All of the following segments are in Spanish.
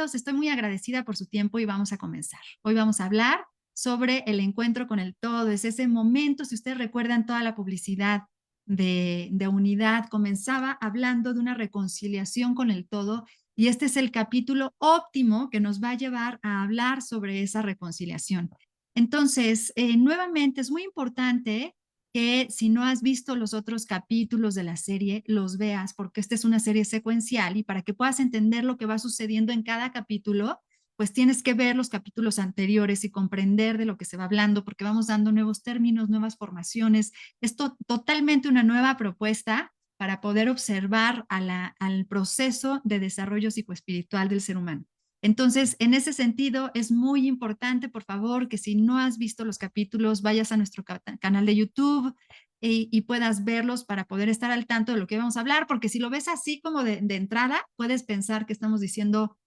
bienvenidos. Estoy muy agradecida por su tiempo y vamos a comenzar. Hoy vamos a hablar sobre el encuentro con el todo. Es ese momento, si ustedes recuerdan toda la publicidad de unidad, comenzaba hablando de una reconciliación con el todo y este es el capítulo óptimo que nos va a llevar a hablar sobre esa reconciliación. Entonces, nuevamente es muy importante que si no has visto los otros capítulos de la serie, los veas, porque esta es una serie secuencial y para que puedas entender lo que va sucediendo en cada capítulo, pues tienes que ver los capítulos anteriores y comprender de lo que se va hablando, porque vamos dando nuevos términos, nuevas formaciones. Es totalmente una nueva propuesta para poder observar al proceso de desarrollo psicoespiritual del ser humano. Entonces, en ese sentido, es muy importante, por favor, que si no has visto los capítulos, vayas a nuestro canal de YouTube y puedas verlos para poder estar al tanto de lo que vamos a hablar, porque si lo ves así como de entrada, puedes pensar que estamos diciendo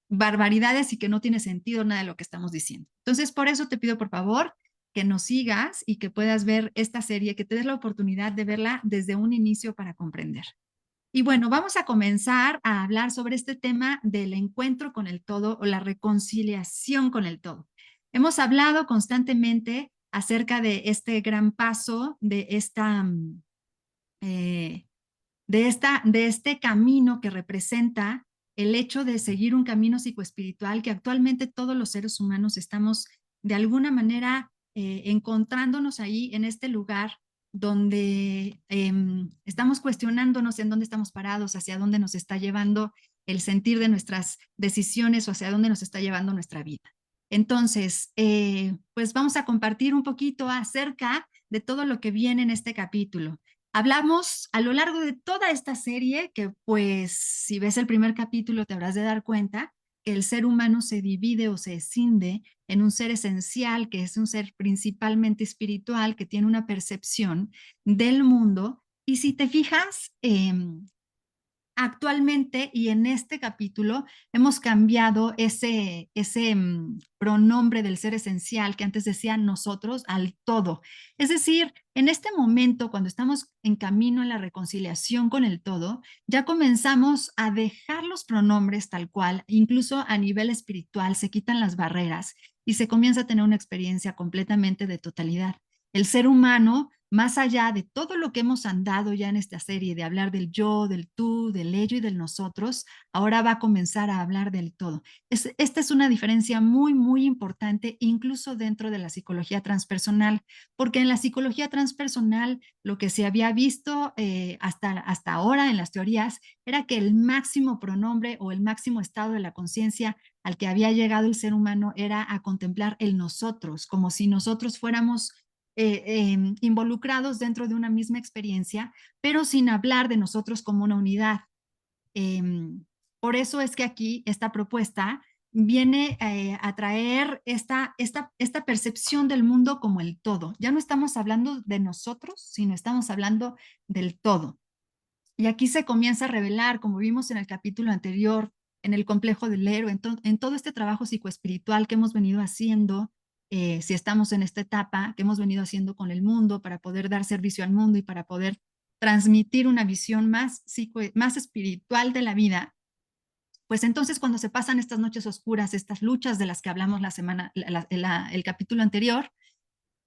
barbaridades y que no tiene sentido nada de lo que estamos diciendo. Entonces, por eso te pido, por favor, que nos sigas y que puedas ver esta serie, que te des la oportunidad de verla desde un inicio para comprender. Y bueno, vamos a comenzar a hablar sobre este tema del encuentro con el todo o la reconciliación con el todo. Hemos hablado constantemente acerca de este gran paso, eh, de este camino que representa el hecho de seguir un camino psicoespiritual que actualmente todos los seres humanos estamos de alguna manera encontrándonos ahí en este lugar donde estamos cuestionándonos en dónde estamos parados, hacia dónde nos está llevando el sentir de nuestras decisiones o hacia dónde nos está llevando nuestra vida. Entonces, pues vamos a compartir un poquito acerca de todo lo que viene en este capítulo. Hablamos a lo largo de toda esta serie que pues si ves el primer capítulo te habrás de dar cuenta que el ser humano se divide o se escinde en un ser esencial, que es un ser principalmente espiritual, que tiene una percepción del mundo. Y si te fijas, actualmente y en este capítulo hemos cambiado ese pronombre del ser esencial que antes decía nosotros al todo. Es decir, en este momento, cuando estamos en camino a la reconciliación con el todo, ya comenzamos a dejar los pronombres tal cual, incluso a nivel espiritual, se quitan las barreras y se comienza a tener una experiencia completamente de totalidad. El ser humano, más allá de todo lo que hemos andado ya en esta serie, de hablar del yo, del tú, del ello y del nosotros, ahora va a comenzar a hablar del todo. Esta es una diferencia muy, muy importante, incluso dentro de la psicología transpersonal, porque en la psicología transpersonal lo que se había visto hasta ahora en las teorías era que el máximo pronombre o el máximo estado de la conciencia al que había llegado el ser humano era a contemplar el nosotros, como si nosotros fuéramos involucrados dentro de una misma experiencia, pero sin hablar de nosotros como una unidad. Eh, por eso es que aquí esta propuesta viene a traer esta percepción del mundo como el todo. Ya no estamos hablando de nosotros, sino estamos hablando del todo. Y aquí se comienza a revelar, como vimos en el capítulo anterior, en el complejo del héroe, en todo este trabajo psicoespiritual que hemos venido haciendo, si estamos en esta etapa, que hemos venido haciendo con el mundo para poder dar servicio al mundo y para poder transmitir una visión más espiritual de la vida, pues entonces cuando se pasan estas noches oscuras, estas luchas de las que hablamos el capítulo anterior,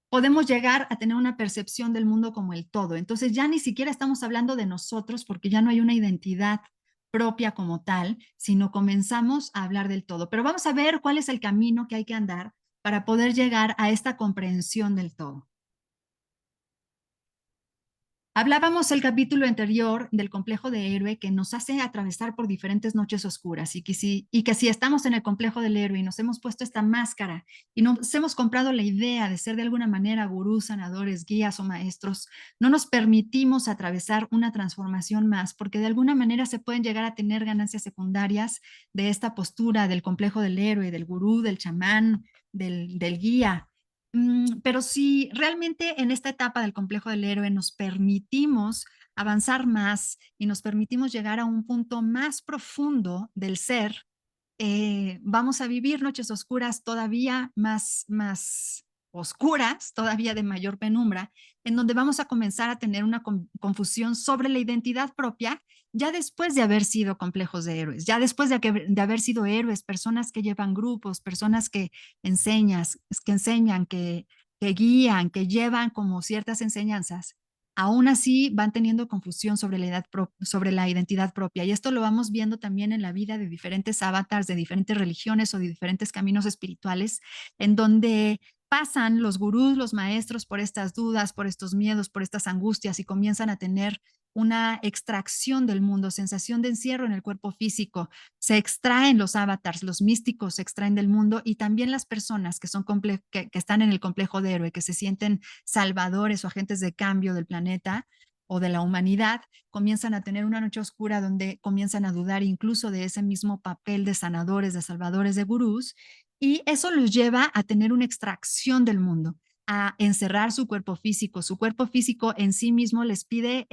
podemos llegar a tener una percepción del mundo como el todo. Entonces ya ni siquiera estamos hablando de nosotros porque ya no hay una identidad propia como tal, sino comenzamos a hablar del todo. Pero vamos a ver cuál es el camino que hay que andar para poder llegar a esta comprensión del todo. Hablábamos el capítulo anterior del complejo de héroe que nos hace atravesar por diferentes noches oscuras y que si estamos en el complejo del héroe y nos hemos puesto esta máscara y nos hemos comprado la idea de ser de alguna manera gurús, sanadores, guías o maestros, no nos permitimos atravesar una transformación más porque de alguna manera se pueden llegar a tener ganancias secundarias de esta postura del complejo del héroe, del gurú, del chamán, del guía. Pero si realmente en esta etapa del complejo del héroe nos permitimos avanzar más y nos permitimos llegar a un punto más profundo del ser, vamos a vivir noches oscuras todavía más oscuras, todavía de mayor penumbra, en donde vamos a comenzar a tener una confusión sobre la identidad propia, ya después de haber sido complejos de héroes, ya después de haber sido héroes, personas que llevan grupos, personas que enseñan, que guían, que llevan como ciertas enseñanzas, aún así van teniendo confusión sobre sobre la identidad propia. Y esto lo vamos viendo también en la vida de diferentes avatars, de diferentes religiones o de diferentes caminos espirituales, en donde pasan los gurús, los maestros por estas dudas, por estos miedos, por estas angustias y comienzan a tener una extracción del mundo, sensación de encierro en el cuerpo físico. Se extraen los avatars, los místicos se extraen del mundo y también las personas que, que están en el complejo de héroe, que se sienten salvadores o agentes de cambio del planeta o de la humanidad, comienzan a tener una noche oscura donde comienzan a dudar incluso de ese mismo papel de sanadores, de salvadores, de gurús, y eso los lleva a tener una extracción del mundo, a encerrar su cuerpo físico. Su cuerpo físico en sí mismo les pide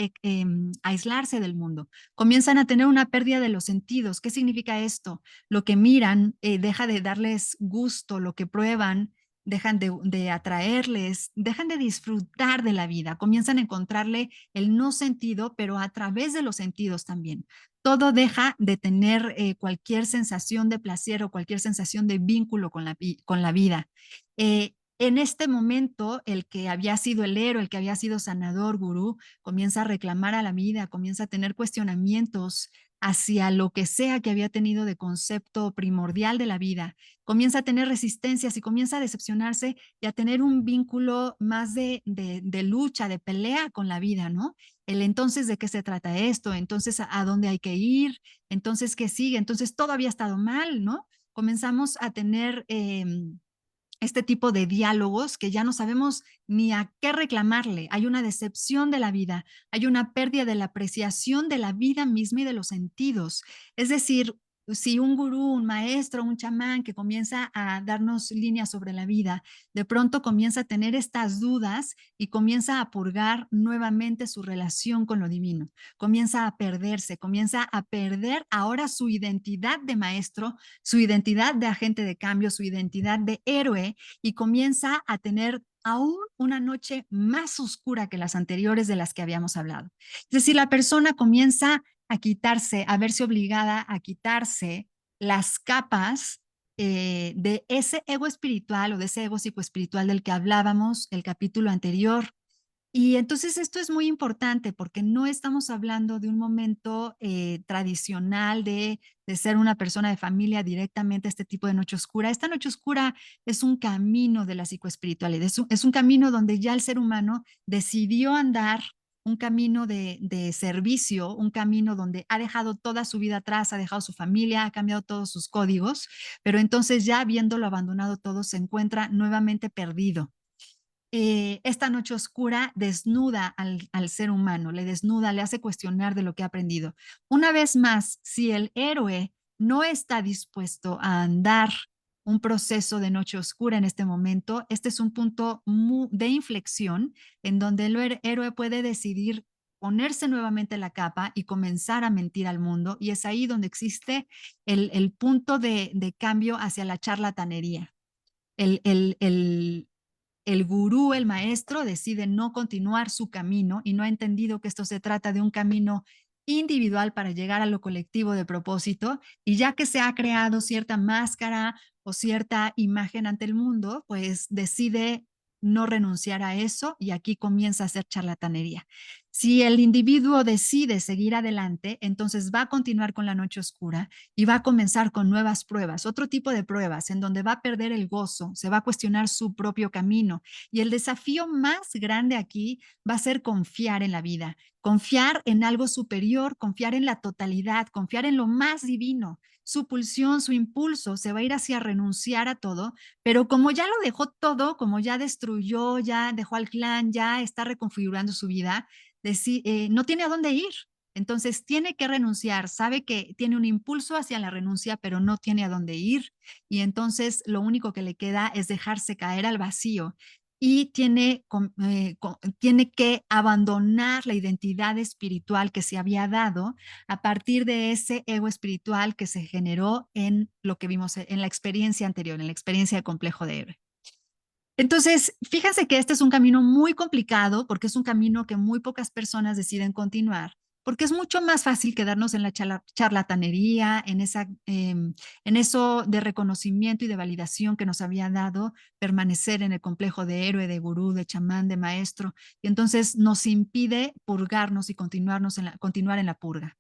aislarse del mundo. Comienzan a tener una pérdida de los sentidos. ¿Qué significa esto? Lo que miran deja de darles gusto, lo que prueban dejan de atraerles, dejan de disfrutar de la vida, comienzan a encontrarle el no sentido, pero a través de los sentidos también. Todo deja de tener cualquier sensación de placer o cualquier sensación de vínculo con la vida. En este momento, el que había sido el héroe, el que había sido sanador, gurú, comienza a reclamar a la vida, comienza a tener cuestionamientos hacia lo que sea que había tenido de concepto primordial de la vida, comienza a tener resistencias y comienza a decepcionarse y a tener un vínculo más de lucha, de pelea con la vida, ¿no? El entonces, ¿de qué se trata esto? Entonces, ¿a dónde hay que ir? Entonces, ¿qué sigue? Entonces, todo había estado mal, ¿no? Comenzamos a tener este tipo de diálogos que ya no sabemos ni a qué reclamarle. Hay una decepción de la vida, hay una pérdida de la apreciación de la vida misma y de los sentidos. Es decir, si un gurú, un maestro, un chamán que comienza a darnos líneas sobre la vida, de pronto comienza a tener estas dudas y comienza a purgar nuevamente su relación con lo divino, comienza a perder ahora su identidad de maestro, su identidad de agente de cambio, su identidad de héroe y comienza a tener aún una noche más oscura que las anteriores de las que habíamos hablado. Es decir, la persona comienza a quitarse, a verse obligada a quitarse las capas de ese ego espiritual o de ese ego psicoespiritual del que hablábamos el capítulo anterior. Y entonces esto es muy importante porque no estamos hablando de un momento tradicional de ser una persona de familia directamente este tipo de noche oscura. Esta noche oscura es un camino de la psicoespiritualidad, es un camino donde ya el ser humano decidió andar un camino de servicio, un camino donde ha dejado toda su vida atrás, ha dejado su familia, ha cambiado todos sus códigos, pero entonces ya habiéndolo abandonado todo se encuentra nuevamente perdido. Esta noche oscura desnuda al ser humano, le desnuda, le hace cuestionar de lo que ha aprendido. Una vez más, si el héroe no está dispuesto a andar un proceso de noche oscura en este momento, este es un punto de inflexión en donde el héroe puede decidir ponerse nuevamente la capa y comenzar a mentir al mundo, y es ahí donde existe el punto de cambio hacia la charlatanería. El, el, el, el gurú, el maestro, decide no continuar su camino y no ha entendido que esto se trata de un camino individual para llegar a lo colectivo de propósito, y ya que se ha creado cierta máscara o cierta imagen ante el mundo, pues decide no renunciar a eso y aquí comienza a hacer charlatanería. Si el individuo decide seguir adelante, entonces va a continuar con la noche oscura y va a comenzar con nuevas pruebas, otro tipo de pruebas en donde va a perder el gozo, se va a cuestionar su propio camino. Y el desafío más grande aquí va a ser confiar en la vida, confiar en algo superior, confiar en la totalidad, confiar en lo más divino. Su pulsión, su impulso se va a ir hacia renunciar a todo, pero como ya lo dejó todo, como ya destruyó, ya dejó al clan, ya está reconfigurando su vida, no tiene a dónde ir. Entonces tiene que renunciar, sabe que tiene un impulso hacia la renuncia, pero no tiene a dónde ir. Y entonces lo único que le queda es dejarse caer al vacío y tiene que abandonar la identidad espiritual que se había dado a partir de ese ego espiritual que se generó en lo que vimos en la experiencia anterior, en la experiencia de complejo de héroe. Entonces, fíjense que este es un camino muy complicado porque es un camino que muy pocas personas deciden continuar, porque es mucho más fácil quedarnos en la charlatanería, en eso de reconocimiento y de validación que nos había dado permanecer en el complejo de héroe, de gurú, de chamán, de maestro, y entonces nos impide purgarnos y continuar en la purga.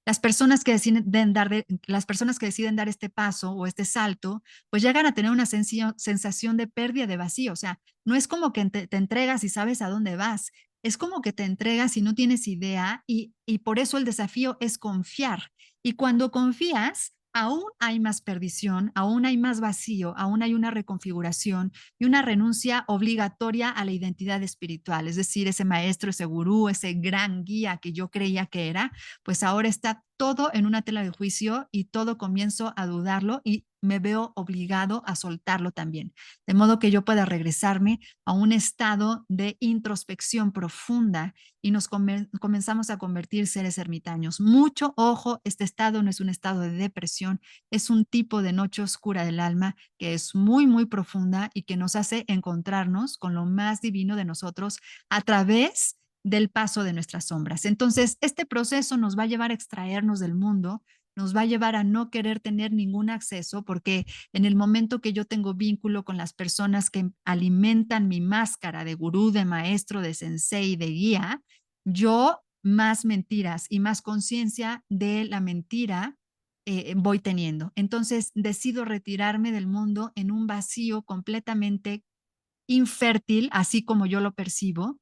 Las personas que deciden dar este paso o este salto, pues llegan a tener una sensación de pérdida, de vacío. O sea, no es como que te entregas y sabes a dónde vas. Es como que te entregas y no tienes idea y por eso el desafío es confiar. Y cuando confías, aún hay más perdición, aún hay más vacío, aún hay una reconfiguración y una renuncia obligatoria a la identidad espiritual. Es decir, ese maestro, ese gurú, ese gran guía que yo creía que era, pues ahora está todo en una tela de juicio y todo comienzo a dudarlo y me veo obligado a soltarlo también, de modo que yo pueda regresarme a un estado de introspección profunda y nos comenzamos a convertir seres ermitaños. Mucho ojo, este estado no es un estado de depresión, es un tipo de noche oscura del alma que es muy, muy profunda y que nos hace encontrarnos con lo más divino de nosotros a través del paso de nuestras sombras. Entonces, este proceso nos va a llevar a extraernos del mundo, nos va a llevar a no querer tener ningún acceso, porque en el momento que yo tengo vínculo con las personas que alimentan mi máscara de gurú, de maestro, de sensei, de guía, yo más mentiras y más conciencia de la mentira voy teniendo. Entonces, decido retirarme del mundo en un vacío completamente infértil, así como yo lo percibo,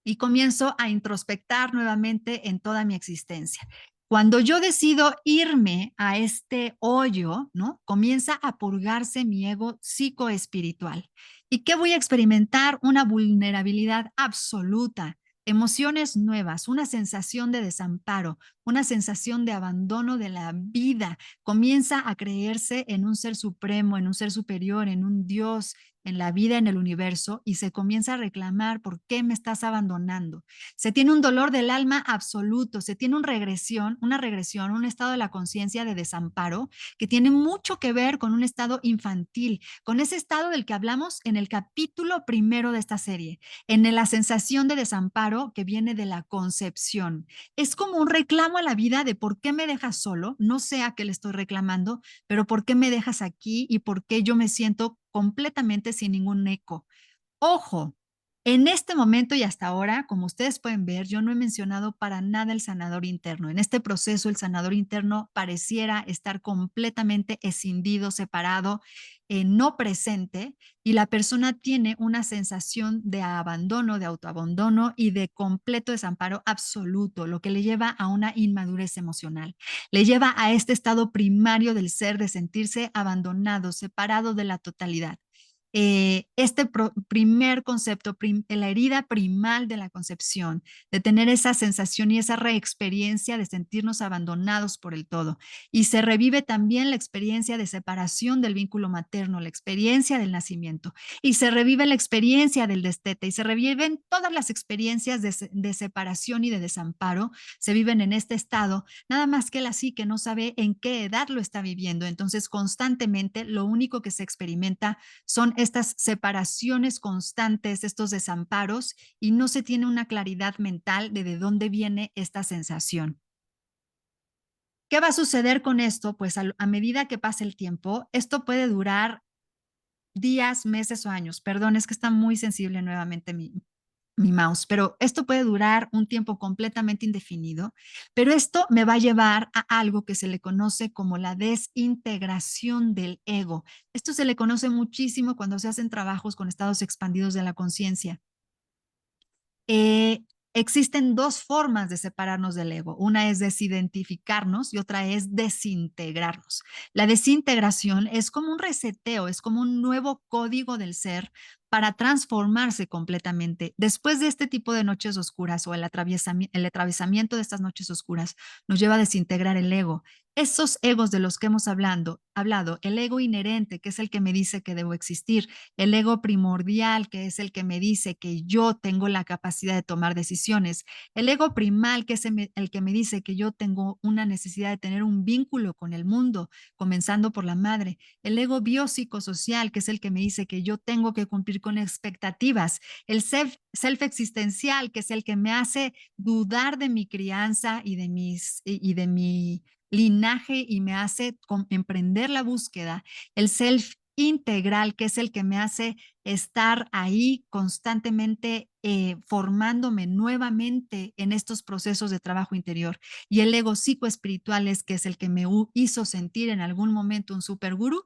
y comienzo a introspectar nuevamente en toda mi existencia. Cuando yo decido irme a este hoyo, ¿no? Comienza a purgarse mi ego psicoespiritual. ¿Y qué voy a experimentar? Una vulnerabilidad absoluta, emociones nuevas, una sensación de desamparo, una sensación de abandono de la vida. Comienza a creerse en un ser supremo, en un ser superior, en un Dios, en la vida, en el universo, y se comienza a reclamar por qué me estás abandonando. Se tiene un dolor del alma absoluto, se tiene una regresión, un estado de la conciencia de desamparo que tiene mucho que ver con un estado infantil, con ese estado del que hablamos en el capítulo primero de esta serie, en la sensación de desamparo que viene de la concepción. Es como un reclamo a la vida de por qué me dejas solo, no sé a qué le estoy reclamando, pero por qué me dejas aquí y por qué yo me siento completamente sin ningún eco. Ojo, en este momento y hasta ahora, como ustedes pueden ver, yo no he mencionado para nada el sanador interno. En este proceso, el sanador interno pareciera estar completamente escindido, separado, no presente, y la persona tiene una sensación de abandono, de autoabandono y de completo desamparo absoluto, lo que le lleva a una inmadurez emocional. Le lleva a este estado primario del ser de sentirse abandonado, separado de la totalidad. Este primer concepto, la herida primal de la concepción, de tener esa sensación y esa reexperiencia de sentirnos abandonados por el todo. Y se revive también la experiencia de separación del vínculo materno, la experiencia del nacimiento, y se revive la experiencia del destete, y se reviven todas las experiencias de separación y de desamparo, se viven en este estado, nada más que la psique no sabe en qué edad lo está viviendo. Entonces, constantemente lo único que se experimenta son estas separaciones constantes, estos desamparos, y no se tiene una claridad mental de dónde viene esta sensación. ¿Qué va a suceder con esto? Pues a medida que pase el tiempo, esto puede durar días, meses o años. Perdón, es que está muy sensible nuevamente mi mouse, pero esto puede durar un tiempo completamente indefinido, pero esto me va a llevar a algo que se le conoce como la desintegración del ego. Esto se le conoce muchísimo cuando se hacen trabajos con estados expandidos de la conciencia. Existen dos formas de separarnos del ego. Una es desidentificarnos y otra es desintegrarnos. La desintegración es como un reseteo, es como un nuevo código del ser para transformarse completamente. Después de este tipo de noches oscuras o el atravesamiento de estas noches oscuras nos lleva a desintegrar el ego. Esos egos de los que hemos hablado, el ego inherente, que es el que me dice que debo existir, el ego primordial, que es el que me dice que yo tengo la capacidad de tomar decisiones, el ego primal, que es el que me dice que yo tengo una necesidad de tener un vínculo con el mundo, comenzando por la madre, el ego biopsicosocial, que es el que me dice que yo tengo que cumplir con expectativas, el self existencial, que es el que me hace dudar de mi crianza y de mi linaje y me hace emprender la búsqueda, el self integral, que es el que me hace estar ahí constantemente formándome nuevamente en estos procesos de trabajo interior. Y el ego psicoespiritual es que es el que me hizo sentir en algún momento un supergurú,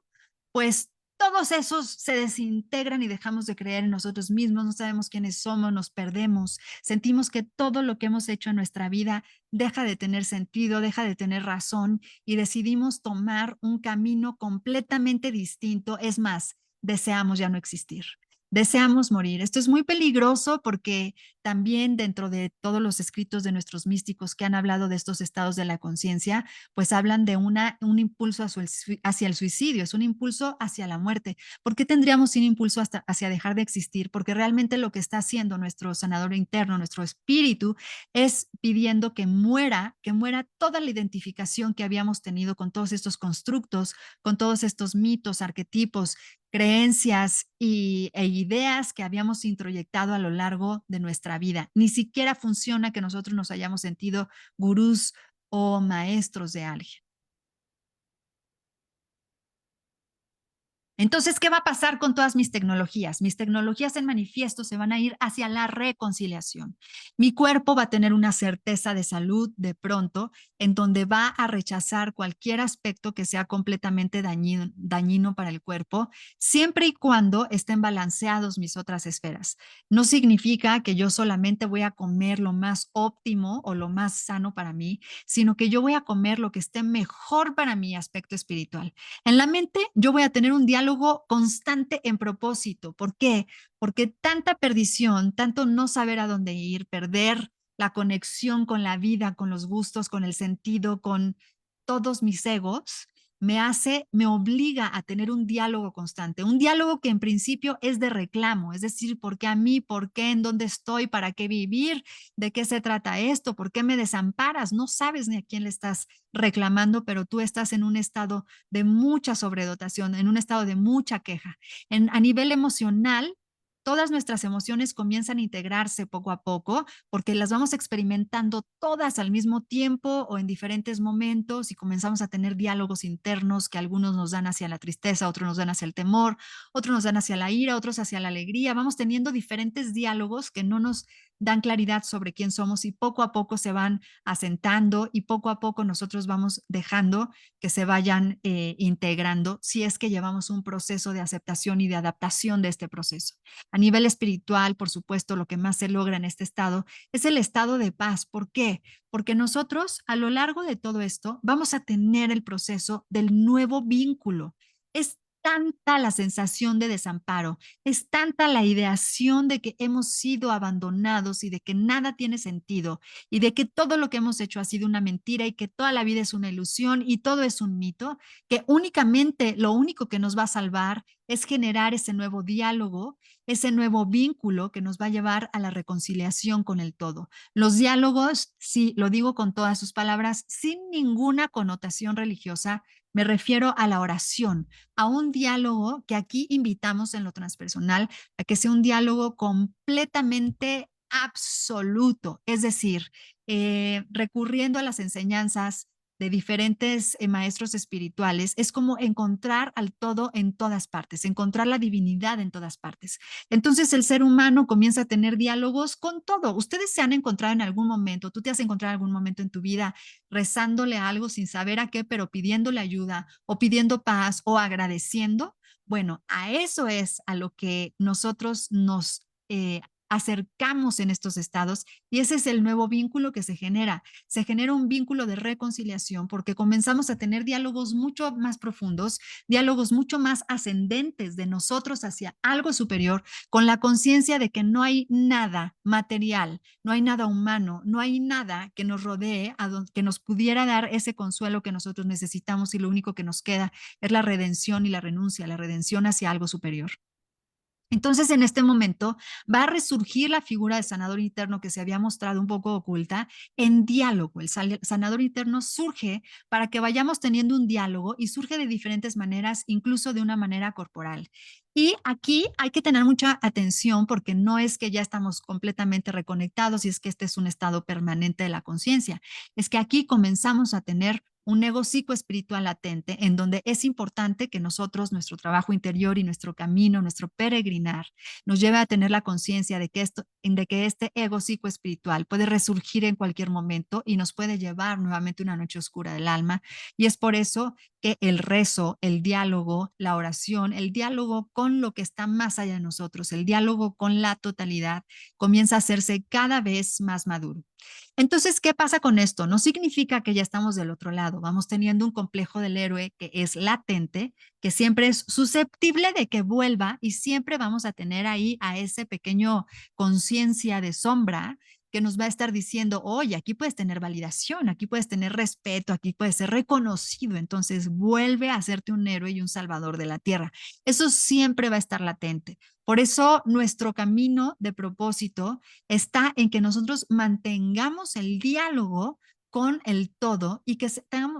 pues todos esos se desintegran y dejamos de creer en nosotros mismos, no sabemos quiénes somos, nos perdemos, sentimos que todo lo que hemos hecho en nuestra vida deja de tener sentido, deja de tener razón y decidimos tomar un camino completamente distinto. Es más, deseamos ya no existir. Deseamos morir. Esto es muy peligroso porque también dentro de todos los escritos de nuestros místicos que han hablado de estos estados de la conciencia, pues hablan de un impulso hacia el suicidio, es un impulso hacia la muerte. ¿Por qué tendríamos un impulso hacia dejar de existir? Porque realmente lo que está haciendo nuestro sanador interno, nuestro espíritu, es pidiendo que muera toda la identificación que habíamos tenido con todos estos constructos, con todos estos mitos, arquetipos, creencias e ideas que habíamos introyectado a lo largo de nuestra vida. Ni siquiera funciona que nosotros nos hayamos sentido gurús o maestros de alguien. Entonces, ¿qué va a pasar con todas mis tecnologías? Mis tecnologías en manifiesto se van a ir hacia la reconciliación. Mi cuerpo va a tener una certeza de salud de pronto, en donde va a rechazar cualquier aspecto que sea completamente dañino para el cuerpo, siempre y cuando estén balanceados mis otras esferas. No significa que yo solamente voy a comer lo más óptimo o lo más sano para mí, sino que yo voy a comer lo que esté mejor para mi aspecto espiritual. En la mente yo voy a tener un diálogo constante en propósito. ¿Por qué? Porque tanta perdición, tanto no saber a dónde ir, perder la conexión con la vida, con los gustos, con el sentido, con todos mis egos, me obliga a tener un diálogo constante, un diálogo que en principio es de reclamo, es decir, ¿por qué a mí? ¿Por qué? ¿En dónde estoy? ¿Para qué vivir? ¿De qué se trata esto? ¿Por qué me desamparas? No sabes ni a quién le estás reclamando, pero tú estás en un estado de mucha sobredotación, en un estado de mucha queja. A nivel emocional, todas nuestras emociones comienzan a integrarse poco a poco porque las vamos experimentando todas al mismo tiempo o en diferentes momentos y comenzamos a tener diálogos internos que algunos nos dan hacia la tristeza, otros nos dan hacia el temor, otros nos dan hacia la ira, otros hacia la alegría. Vamos teniendo diferentes diálogos que no nos dan claridad sobre quién somos y poco a poco se van asentando y poco a poco nosotros vamos dejando que se vayan integrando si es que llevamos un proceso de aceptación y de adaptación de este proceso. A nivel espiritual, por supuesto, lo que más se logra en este estado es el estado de paz. ¿Por qué? Porque nosotros a lo largo de todo esto vamos a tener el proceso del nuevo vínculo. Es tanta la sensación de desamparo, es tanta la ideación de que hemos sido abandonados y de que nada tiene sentido y de que todo lo que hemos hecho ha sido una mentira y que toda la vida es una ilusión y todo es un mito, que únicamente lo único que nos va a salvar es generar ese nuevo diálogo, ese nuevo vínculo que nos va a llevar a la reconciliación con el todo. Los diálogos, sí, lo digo con todas sus palabras, sin ninguna connotación religiosa, me refiero a la oración, a un diálogo que aquí invitamos en lo transpersonal a que sea un diálogo completamente absoluto, es decir, recurriendo a las enseñanzas de diferentes maestros espirituales, es como encontrar al todo en todas partes, encontrar la divinidad en todas partes. Entonces el ser humano comienza a tener diálogos con todo. Ustedes se han encontrado en algún momento, tú te has encontrado en algún momento en tu vida rezándole a algo sin saber a qué, pero pidiéndole ayuda o pidiendo paz o agradeciendo. Bueno, a eso es a lo que nosotros nos acercamos en estos estados y ese es el nuevo vínculo que se genera. Se genera un vínculo de reconciliación porque comenzamos a tener diálogos mucho más profundos, diálogos mucho más ascendentes de nosotros hacia algo superior, con la conciencia de que no hay nada material, no hay nada humano, no hay nada que nos rodee, que nos pudiera dar ese consuelo que nosotros necesitamos y lo único que nos queda es la redención y la renuncia, la redención hacia algo superior. Entonces, en este momento va a resurgir la figura de sanador interno que se había mostrado un poco oculta en diálogo. El sanador interno surge para que vayamos teniendo un diálogo y surge de diferentes maneras, incluso de una manera corporal. Y aquí hay que tener mucha atención porque no es que ya estamos completamente reconectados y es que este es un estado permanente de la conciencia. Es que aquí comenzamos a tener un ego psicoespiritual latente en donde es importante que nosotros, nuestro trabajo interior y nuestro camino, nuestro peregrinar, nos lleve a tener la conciencia de que este ego psicoespiritual puede resurgir en cualquier momento y nos puede llevar nuevamente a una noche oscura del alma. Y es por eso que el rezo, el diálogo, la oración, el diálogo con lo que está más allá de nosotros, el diálogo con la totalidad, comienza a hacerse cada vez más maduro. Entonces, ¿qué pasa con esto? No significa que ya estamos del otro lado. Vamos teniendo un complejo del héroe que es latente, que siempre es susceptible de que vuelva y siempre vamos a tener ahí a ese pequeño conciencia de sombra que nos va a estar diciendo, oye, aquí puedes tener validación, aquí puedes tener respeto, aquí puedes ser reconocido. Entonces, vuelve a hacerte un héroe y un salvador de la tierra. Eso siempre va a estar latente. Por eso nuestro camino de propósito está en que nosotros mantengamos el diálogo con el todo y que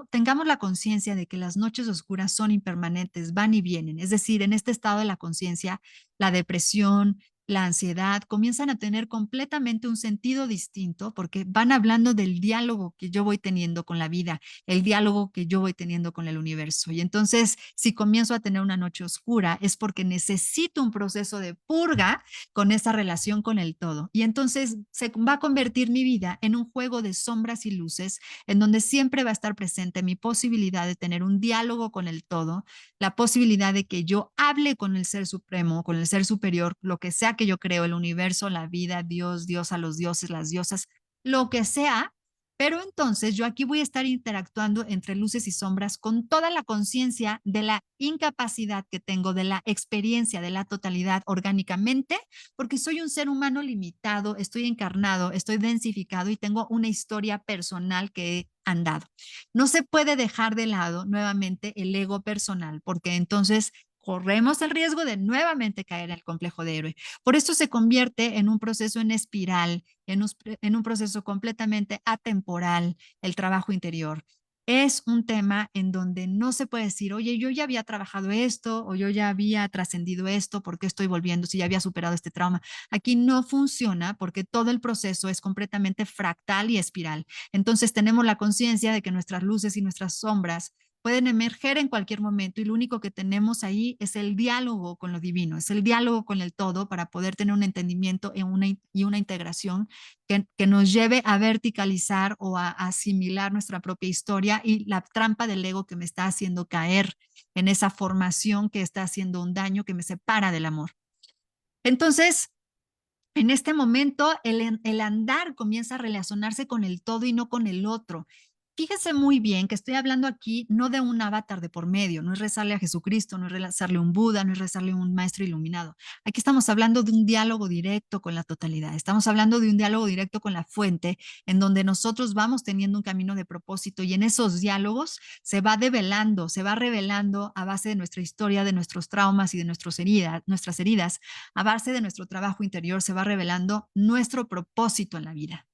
tengamos la conciencia de que las noches oscuras son impermanentes, van y vienen. Es decir, en este estado de la conciencia, la depresión, la ansiedad comienzan a tener completamente un sentido distinto porque van hablando del diálogo que yo voy teniendo con la vida, el diálogo que yo voy teniendo con el universo. Y entonces, si comienzo a tener una noche oscura, es porque necesito un proceso de purga con esa relación con el todo. Y entonces se va a convertir mi vida en un juego de sombras y luces, en donde siempre va a estar presente mi posibilidad de tener un diálogo con el todo, la posibilidad de que yo hable con el ser supremo, con el ser superior, lo que sea que yo creo, el universo, la vida, Dios, Dios a los dioses, las diosas, lo que sea. Pero entonces yo aquí voy a estar interactuando entre luces y sombras con toda la conciencia de la incapacidad que tengo, de la experiencia, de la totalidad orgánicamente, porque soy un ser humano limitado, estoy encarnado, estoy densificado y tengo una historia personal que he andado. No se puede dejar de lado nuevamente el ego personal, porque entonces corremos el riesgo de nuevamente caer en el complejo de héroe. Por esto se convierte en un proceso en espiral, en un proceso completamente atemporal, el trabajo interior. Es un tema en donde no se puede decir, oye, yo ya había trabajado esto o yo ya había trascendido esto, ¿por qué estoy volviendo si ya había superado este trauma? Aquí no funciona porque todo el proceso es completamente fractal y espiral. Entonces tenemos la conciencia de que nuestras luces y nuestras sombras pueden emerger en cualquier momento y lo único que tenemos ahí es el diálogo con lo divino, es el diálogo con el todo para poder tener un entendimiento y una integración que nos lleve a verticalizar o a asimilar nuestra propia historia y la trampa del ego que me está haciendo caer en esa formación que está haciendo un daño que me separa del amor. Entonces, en este momento, el andar comienza a relacionarse con el todo y no con el otro. Fíjese muy bien que estoy hablando aquí no de un avatar de por medio, no es rezarle a Jesucristo, no es rezarle a un Buda, no es rezarle a un maestro iluminado. Aquí estamos hablando de un diálogo directo con la totalidad, estamos hablando de un diálogo directo con la fuente, en donde nosotros vamos teniendo un camino de propósito y en esos diálogos se va develando, se va revelando a base de nuestra historia, de nuestros traumas y de nuestras heridas, a base de nuestro trabajo interior se va revelando nuestro propósito en la vida.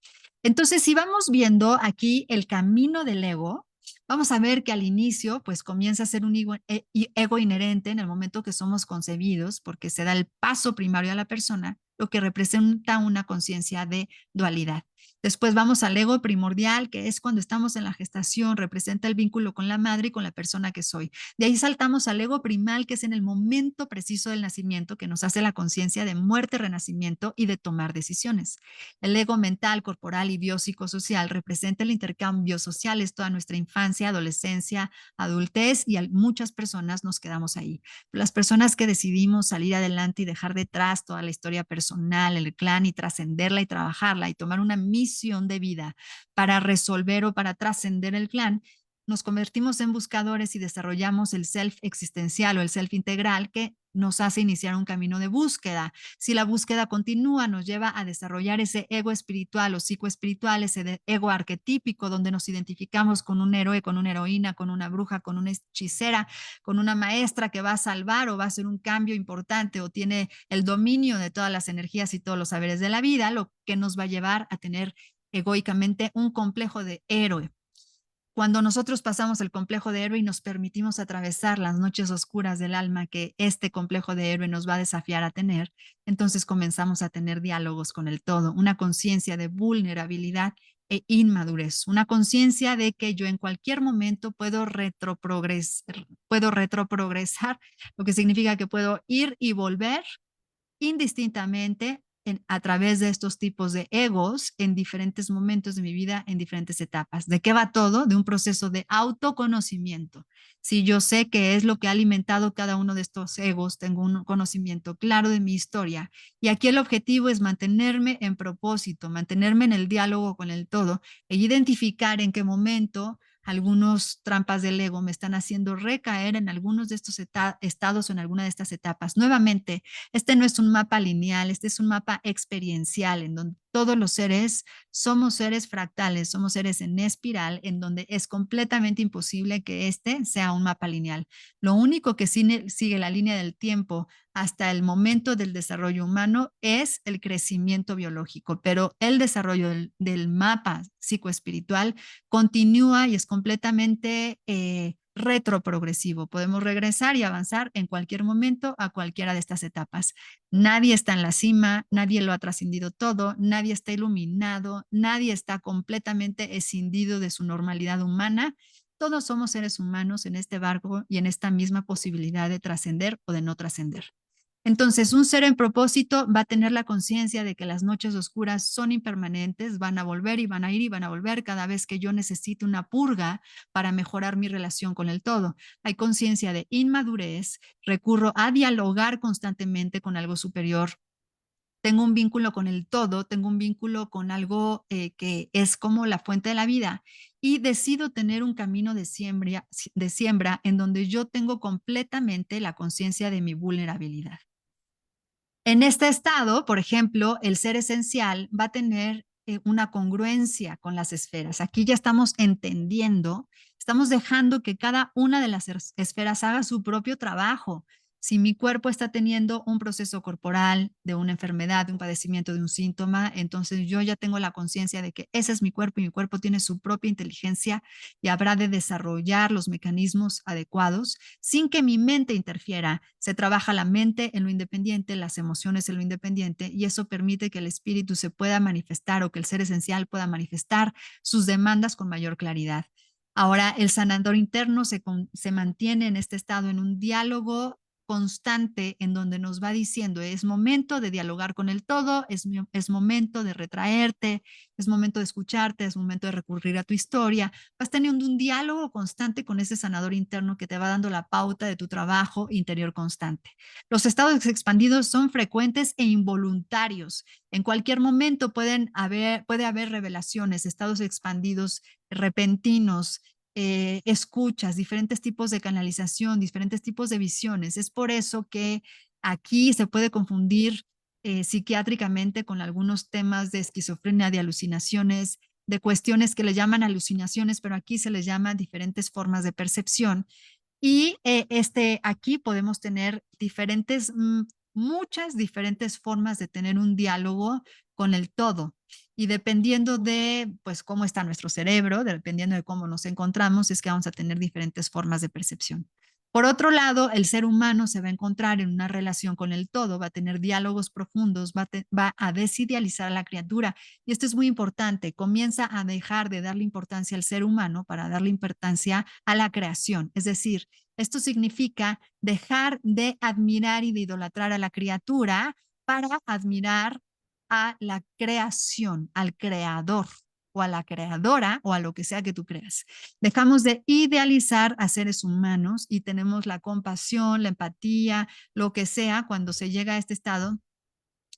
Entonces, si vamos viendo aquí el camino del ego, vamos a ver que al inicio, pues comienza a ser un ego inherente en el momento que somos concebidos, porque se da el paso primario a la persona, lo que representa una conciencia de dualidad. Después vamos al ego primordial, que es cuando estamos en la gestación, representa el vínculo con la madre y con la persona que soy. De ahí saltamos al ego primal, que es en el momento preciso del nacimiento, que nos hace la conciencia de muerte, renacimiento y de tomar decisiones. El ego mental, corporal y biopsicosocial representa el intercambio social, es toda nuestra infancia, adolescencia, adultez, y muchas personas nos quedamos ahí. Las personas que decidimos salir adelante y dejar detrás toda la historia personal, el clan, y trascenderla y trabajarla y tomar una misión de vida para resolver o para trascender el clan, nos convertimos en buscadores y desarrollamos el self existencial o el self integral, que nos hace iniciar un camino de búsqueda. Si la búsqueda continúa, nos lleva a desarrollar ese ego espiritual o psicoespiritual, ese ego arquetípico, donde nos identificamos con un héroe, con una heroína, con una bruja, con una hechicera, con una maestra que va a salvar o va a hacer un cambio importante o tiene el dominio de todas las energías y todos los saberes de la vida, lo que nos va a llevar a tener egoicamente un complejo de héroe. Cuando nosotros pasamos el complejo de héroe y nos permitimos atravesar las noches oscuras del alma que este complejo de héroe nos va a desafiar a tener, entonces comenzamos a tener diálogos con el todo, una conciencia de vulnerabilidad e inmadurez, una conciencia de que yo en cualquier momento puedo retroprogresar, lo que significa que puedo ir y volver indistintamente a través de estos tipos de egos en diferentes momentos de mi vida, en diferentes etapas. ¿De qué va todo? De un proceso de autoconocimiento. Si yo sé qué es lo que ha alimentado cada uno de estos egos, tengo un conocimiento claro de mi historia. Y aquí el objetivo es mantenerme en propósito, mantenerme en el diálogo con el todo e identificar en qué momento algunos trampas del ego me están haciendo recaer en algunos de estos estados o en alguna de estas etapas. Nuevamente, este no es un mapa lineal, este es un mapa experiencial en donde todos los seres somos seres fractales, somos seres en espiral, en donde es completamente imposible que este sea un mapa lineal. Lo único que sigue la línea del tiempo hasta el momento del desarrollo humano es el crecimiento biológico, pero el desarrollo del mapa psicoespiritual continúa y es completamente retroprogresivo. Podemos regresar y avanzar en cualquier momento a cualquiera de estas etapas. Nadie está en la cima, nadie lo ha trascendido todo, nadie está iluminado, nadie está completamente escindido de su normalidad humana. Todos somos seres humanos en este barco y en esta misma posibilidad de trascender o de no trascender. Entonces, un ser en propósito va a tener la conciencia de que las noches oscuras son impermanentes, van a volver y van a ir y van a volver cada vez que yo necesite una purga para mejorar mi relación con el todo. Hay conciencia de inmadurez, recurro a dialogar constantemente con algo superior. Tengo un vínculo con el todo, tengo un vínculo con algo que es como la fuente de la vida, y decido tener un camino de siembra en donde yo tengo completamente la conciencia de mi vulnerabilidad. En este estado, por ejemplo, el ser esencial va a tener una congruencia con las esferas. Aquí ya estamos entendiendo, estamos dejando que cada una de las esferas haga su propio trabajo. Si mi cuerpo está teniendo un proceso corporal de una enfermedad, de un padecimiento, de un síntoma, entonces yo ya tengo la conciencia de que ese es mi cuerpo y mi cuerpo tiene su propia inteligencia y habrá de desarrollar los mecanismos adecuados sin que mi mente interfiera. Se trabaja la mente en lo independiente, las emociones en lo independiente, y eso permite que el espíritu se pueda manifestar o que el ser esencial pueda manifestar sus demandas con mayor claridad. Ahora, el sanador interno se mantiene en este estado, en un diálogo constante en donde nos va diciendo es momento de dialogar con el todo, es momento de retraerte, es momento de escucharte, es momento de recurrir a tu historia. Vas teniendo un diálogo constante con ese sanador interno que te va dando la pauta de tu trabajo interior constante. Los estados expandidos son frecuentes e involuntarios. En cualquier momento puede haber revelaciones, estados expandidos repentinos, escuchas, diferentes tipos de canalización, diferentes tipos de visiones. Es por eso que aquí se puede confundir psiquiátricamente con algunos temas de esquizofrenia, de alucinaciones, de cuestiones que le llaman alucinaciones, pero aquí se les llama diferentes formas de percepción. Y aquí podemos tener muchas diferentes formas de tener un diálogo con el todo. Y dependiendo de pues cómo está nuestro cerebro, dependiendo de cómo nos encontramos, es que vamos a tener diferentes formas de percepción. Por otro lado, el ser humano se va a encontrar en una relación con el todo, va a tener diálogos profundos, va a desidealizar a la criatura. Y esto es muy importante. Comienza a dejar de darle importancia al ser humano para darle importancia a la creación. Es decir, esto significa dejar de admirar y de idolatrar a la criatura para admirar a la creación, al creador o a la creadora o a lo que sea que tú creas. Dejamos de idealizar a seres humanos y tenemos la compasión, la empatía, lo que sea. Cuando se llega a este estado,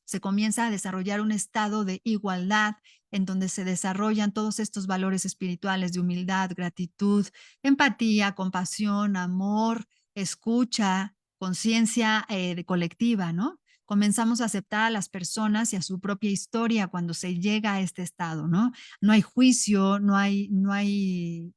se comienza a desarrollar un estado de igualdad en donde se desarrollan todos estos valores espirituales de humildad, gratitud, empatía, compasión, amor, escucha, conciencia de colectiva, ¿no? Comenzamos a aceptar a las personas y a su propia historia cuando se llega a este estado, ¿no? No hay juicio,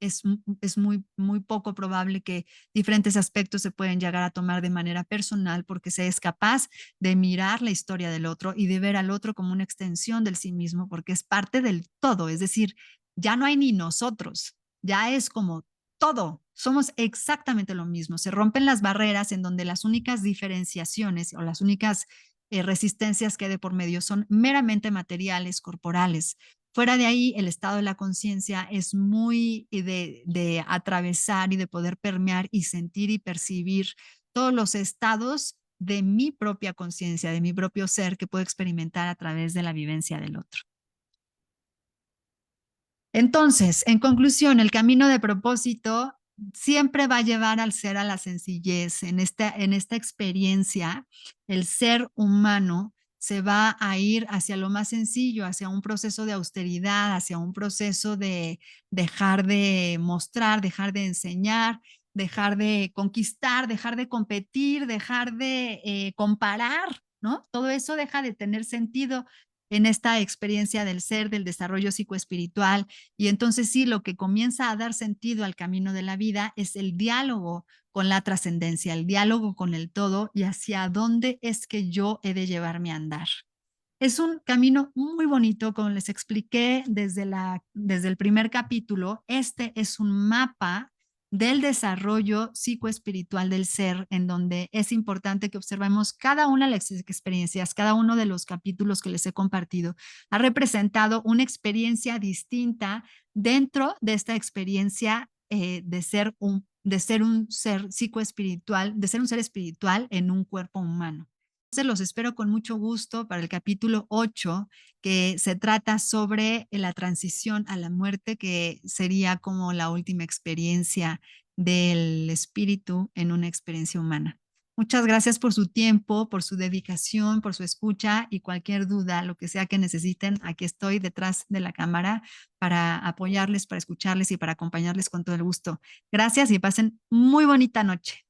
es muy poco probable que diferentes aspectos se pueden llegar a tomar de manera personal porque se es capaz de mirar la historia del otro y de ver al otro como una extensión del sí mismo, porque es parte del todo, es decir, ya no hay ni nosotros, ya es como todo, somos exactamente lo mismo, se rompen las barreras en donde las únicas diferenciaciones o las únicas resistencias que hay de por medio son meramente materiales, corporales. Fuera de ahí, el estado de la conciencia es muy de atravesar y de poder permear y sentir y percibir todos los estados de mi propia conciencia, de mi propio ser que puedo experimentar a través de la vivencia del otro. Entonces, en conclusión, el camino de propósito siempre va a llevar al ser a la sencillez. En esta experiencia, el ser humano se va a ir hacia lo más sencillo, hacia un proceso de austeridad, hacia un proceso de dejar de mostrar, dejar de enseñar, dejar de conquistar, dejar de competir, dejar de comparar, ¿no? Todo eso deja de tener sentido en esta experiencia del ser, del desarrollo psicoespiritual. Y entonces sí, lo que comienza a dar sentido al camino de la vida es el diálogo con la trascendencia, el diálogo con el todo y hacia dónde es que yo he de llevarme a andar. Es un camino muy bonito, como les expliqué desde el primer capítulo. Este es un mapa del desarrollo psicoespiritual del ser, en donde es importante que observemos cada una de las experiencias, cada uno de los capítulos que les he compartido ha representado una experiencia distinta dentro de esta experiencia de ser un ser psicoespiritual, de ser un ser espiritual en un cuerpo humano. Entonces los espero con mucho gusto para el capítulo 8, que se trata sobre la transición a la muerte, que sería como la última experiencia del espíritu en una experiencia humana. Muchas gracias por su tiempo, por su dedicación, por su escucha y cualquier duda, lo que sea que necesiten, aquí estoy detrás de la cámara para apoyarles, para escucharles y para acompañarles con todo el gusto. Gracias y pasen muy bonita noche.